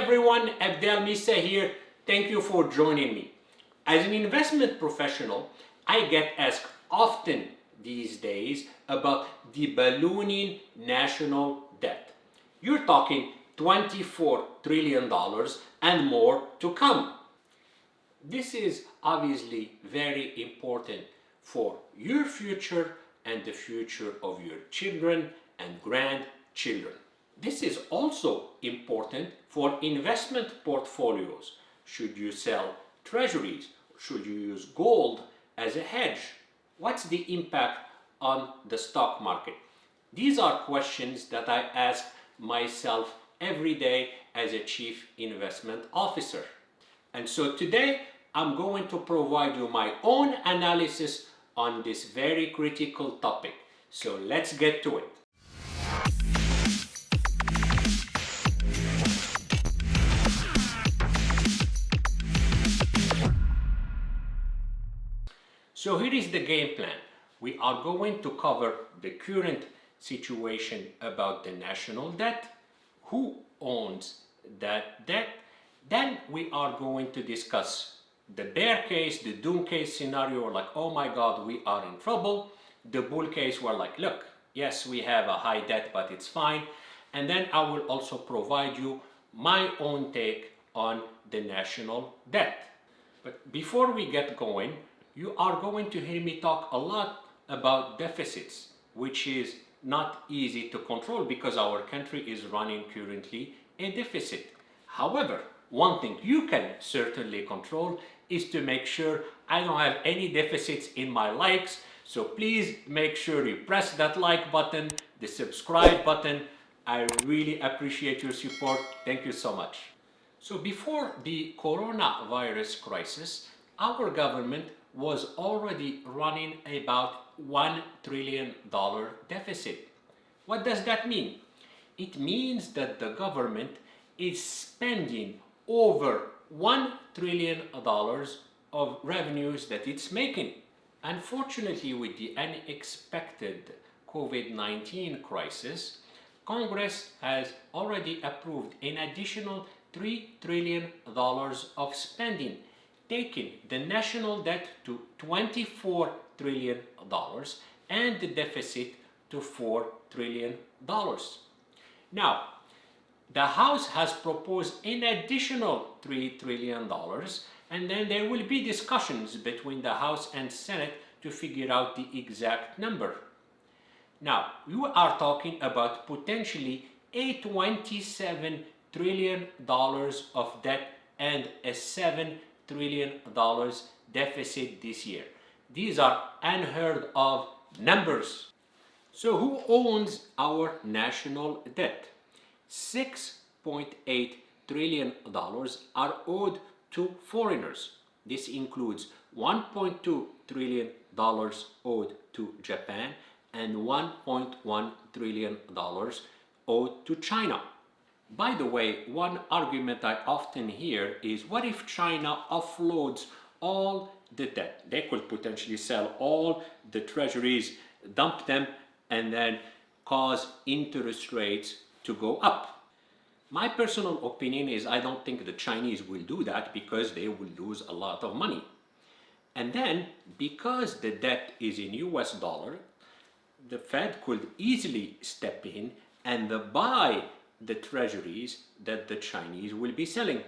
everyone, Abdel Misa here. Thank you for joining me. As an investment professional, I get asked often these days about the ballooning national debt. You're talking $24 trillion and more to come. This is obviously very important for your future and the future of your children and grandchildren. This is also important for investment portfolios. Should you sell treasuries? Should you use gold as a hedge? What's the impact on the stock market? These are questions that I ask myself every day as a chief investment officer. And so today I'm going to provide you my own analysis on this very critical topic. So let's get to it. So here is the game plan. We are going to cover the current situation about the national debt, who owns that debt. Then we are going to discuss the bear case, the doom case scenario, like, oh my God, we are in trouble. The bull case, we're like, look, yes, we have a high debt, but it's fine. And then I will also provide you my own take on the national debt. But before we get going, you are going to hear me talk a lot about deficits, which is not easy to control because our country is running currently a deficit. However, one thing you can certainly control is to make sure I don't have any deficits in my likes. So please make sure you press that like button, the subscribe button. I really appreciate your support. Thank you so much. So before the coronavirus crisis, our government was already running about $1 trillion deficit. What does that mean? It means that the government is spending over $1 trillion of revenues that it's making. Unfortunately, with the unexpected COVID-19 crisis, Congress has already approved an additional $3 trillion of spending, taking the national debt to $24 trillion and the deficit to $4 trillion. Now, the House has proposed an additional $3 trillion, and then there will be discussions between the House and Senate to figure out the exact number. Now, you are talking about potentially a $27 trillion of debt and a $7 trillion deficit this year. These are unheard of numbers. So who owns our national debt? $6.8 trillion are owed to foreigners. This includes $1.2 trillion owed to Japan and $1.1 trillion owed to China. By the way, one argument I often hear is, what if China offloads all the debt? They could potentially sell all the treasuries, dump them, and then cause interest rates to go up. My personal opinion is I don't think the Chinese will do that because they will lose a lot of money. And then, because the debt is in US dollar, the Fed could easily step in and buy the treasuries that the Chinese will be selling.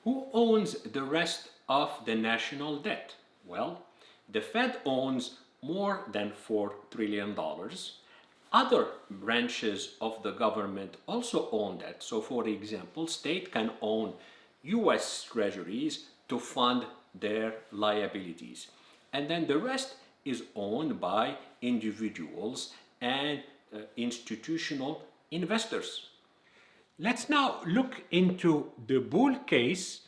Who owns the rest of the national debt? Well, the Fed owns more than $4 trillion. Other branches of the government also own that. So for example, state can own US Treasuries to fund their liabilities. And then the rest is owned by individuals and institutional investors. Let's now look into the bull case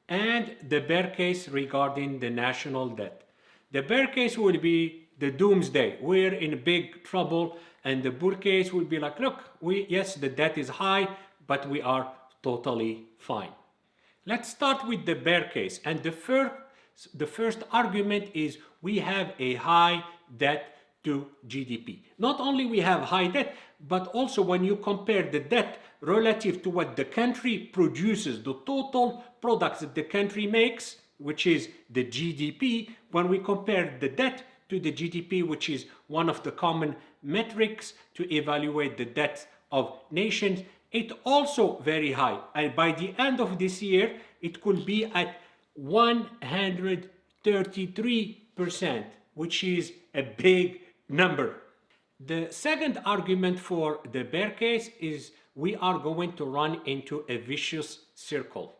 and the bear case regarding the national debt. The bear case will be the doomsday. We're in big trouble, and the bull case will be like, look, yes, the debt is high, but we are totally fine. Let's start with the bear case. And the first argument is we have a high debt to GDP. Not only we have high debt, but also when you compare the debt relative to what the country produces, the total products that the country makes, which is the GDP, when we compare the debt to the GDP, which is one of the common metrics to evaluate the debt of nations, it's also very high. And by the end of this year, it could be at 133%, which is a big number. The second argument for the bear case is we are going to run into a vicious circle.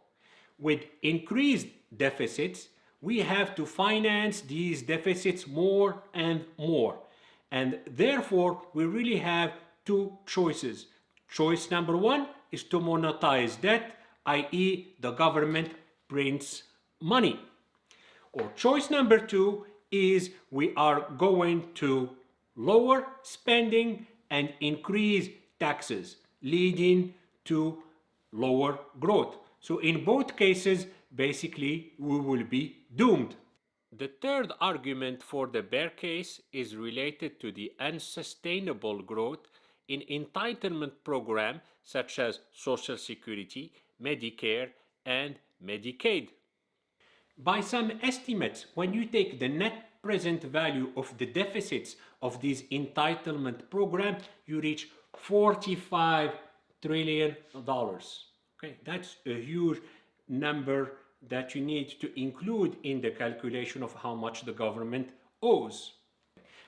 With increased deficits, we have to finance these deficits more and more. And therefore, we really have two choices. Choice number one is to monetize debt, i.e., the government prints money. Or choice number two is we are going to lower spending and increase taxes, leading to lower growth. So in both cases, basically, we will be doomed. The third argument for the bear case is related to the unsustainable growth in entitlement programs such as Social Security, Medicare, and Medicaid. By some estimates, when you take the net present value of the deficits of these entitlement programs, you reach $45 trillion. Okay, that's a huge number that you need to include in the calculation of how much the government owes.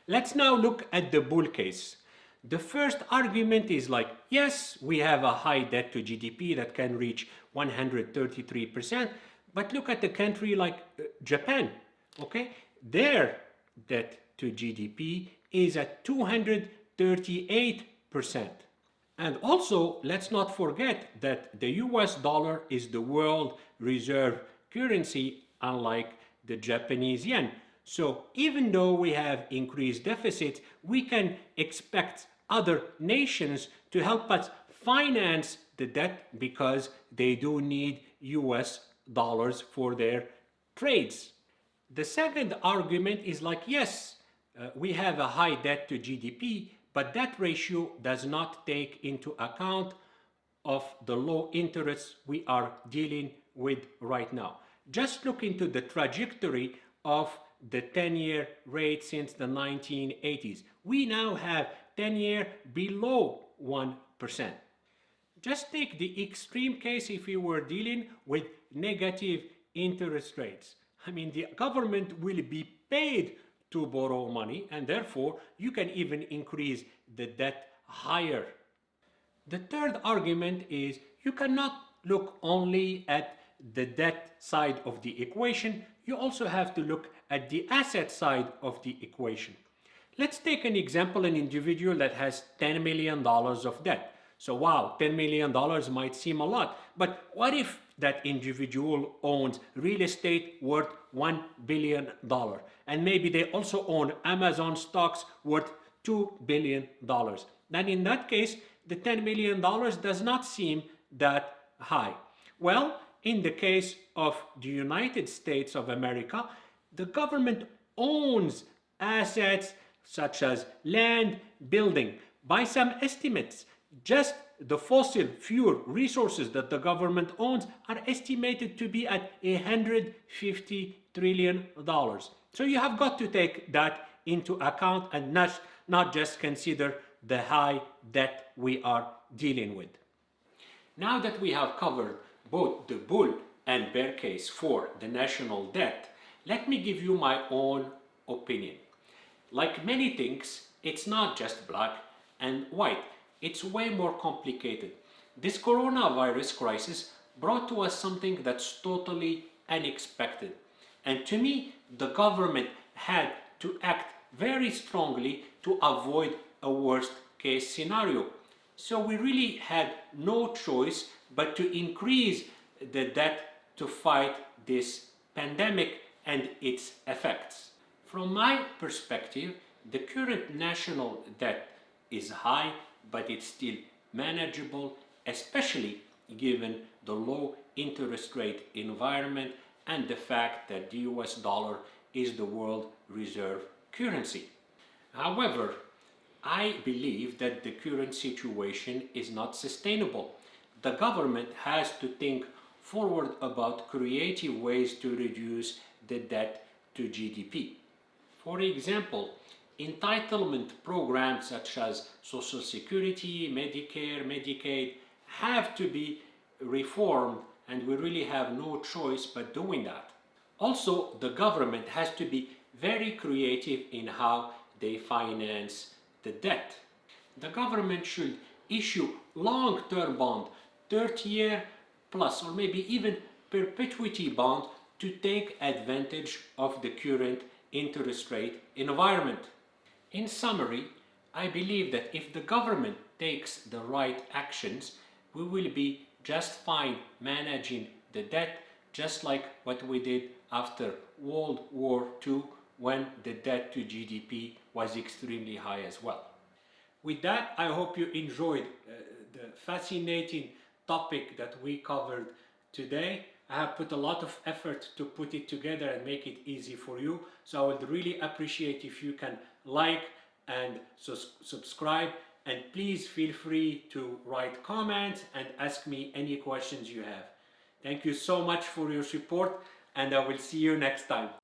Let's now look at the bull case. The first argument is like, yes, we have a high debt to GDP that can reach 133%, but look at a country like Japan, okay? Their debt to GDP is at 238%. And also, let's not forget that the US dollar is the world reserve currency, unlike the Japanese yen. So even though we have increased deficits, we can expect other nations to help us finance the debt because they do need US dollars for their trades. The second argument is like, yes, we have a high debt to GDP, but that ratio does not take into account of the low interest we are dealing with right now. Just look into the trajectory of the 10-year rate since the 1980s. We now have 10-year below 1%. Just take the extreme case if we were dealing with negative interest rates. I mean, the government will be paid to borrow money, and therefore you can even increase the debt higher. The third argument is you cannot look only at the debt side of the equation, you also have to look at the asset side of the equation. Let's take an example, an individual that has $10 million of debt. So wow, $10 million might seem a lot, but what if that individual owns real estate worth $1 billion? And maybe they also own Amazon stocks worth $2 billion. Then in that case, the $10 million does not seem that high. Well, in the case of the United States of America, the government owns assets such as land, building. By some estimates, just the fossil fuel resources that the government owns are estimated to be at $150 trillion. So you have got to take that into account and not just consider the high debt we are dealing with. Now that we have covered both the bull and bear case for the national debt, let me give you my own opinion. Like many things, it's not just black and white. It's way more complicated. This coronavirus crisis brought to us something that's totally unexpected. And to me, the government had to act very strongly to avoid a worst case scenario. So we really had no choice but to increase the debt to fight this pandemic and its effects. From my perspective, the current national debt is high, but it's still manageable, especially given the low interest rate environment and the fact that the US dollar is the world reserve currency. However, I believe that the current situation is not sustainable. the government has to think forward about creative ways to reduce the debt to GDP. For example, entitlement programs such as Social Security, Medicare, Medicaid have to be reformed, and we really have no choice but doing that. Also, the government has to be very creative in how they finance the debt. The government should issue long-term bond, 30-year plus, or maybe even perpetuity bond to take advantage of the current interest rate environment. In summary, I believe that if the government takes the right actions, we will be just fine managing the debt, just like what we did after World War II, when the debt to GDP was extremely high as well. With that, I hope you enjoyed the fascinating topic that we covered today. I have put a lot of effort to put it together and make it easy for you. So I would really appreciate if you can like and subscribe, and please feel free to write comments and ask me any questions you have. Thank you so much for your support, and I will see you next time.